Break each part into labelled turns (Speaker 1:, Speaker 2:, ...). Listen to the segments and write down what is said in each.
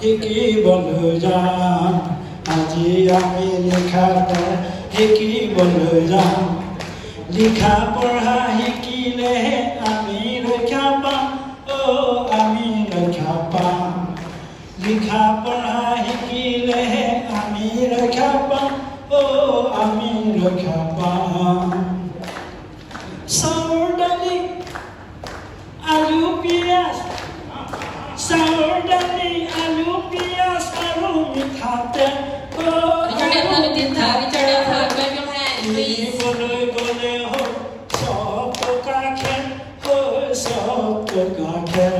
Speaker 1: শিকিবলৈ যাম আজি আমি লিখা পঢ়া শিকিবলৈ যাম লিখা পঢ়া শিকিলেহে আমি ৰক্ষা পাম আমি ৰক্ষা পাম লিখা পঢ়া শিকিলেহে আমি ৰক্ষা পাম আমি ৰক্ষা পাম চাউল দালি আলু পিঁয়াজ চাউল দালি আলু পিঁয়াজ আৰু মিঠাতেল কিনিবলৈ গ'লে হ'ল 100 টকা খেৰ 100 টকা খেৰ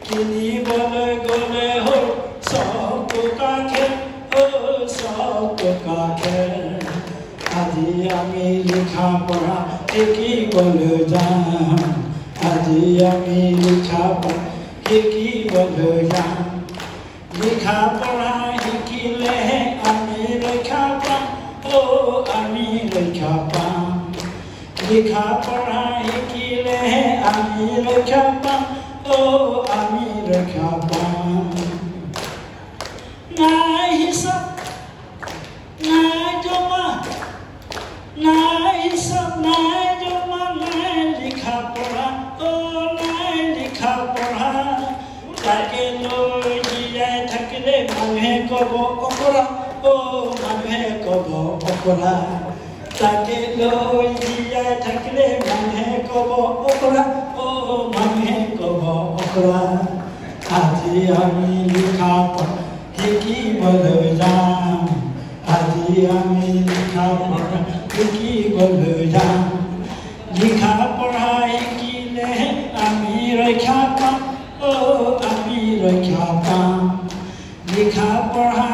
Speaker 1: কিনিবলৈ গ'লে হ'ল 100 টকা খেৰ 100 টকা খেৰ আজি আমি লিখা পঢ়া শিকিবলৈ যাম আজি আমি লিখা পঢ়া শিকিবলৈ যাম লিখা পঢ়া শিকিলেহে আমি ৰক্ষা পাম আমি ৰক্ষা পাম লিখা পঢ়া শিকিলেহে আমি ৰক্ষা পাম আমি ৰক্ষা পাম নাই হিচাপ নাই জমা নাই হিচাপ নাই জমা নাই লিখা পঢ়া নাই লিখা পঢ়া তাকে লৈ জীয়াই থাকিলে মানুহে ক'ব অপৰাধ মানুহে ক'ব অপৰাধ তাকে লৈ জীয়াই থাকিলে মানুহে ক'ব অপৰাধ মানুহে ক'ব অপৰাধ আজি আমি লিখা পঢ়া শিকিবলৈ যাম আজি আমি লিখা পঢ়া শিকিবলৈ যাম লিখা পঢ়া শিকিলেহে আমি ৰক্ষা পাম আমি ৰক্ষা পাম লিখা পঢ়া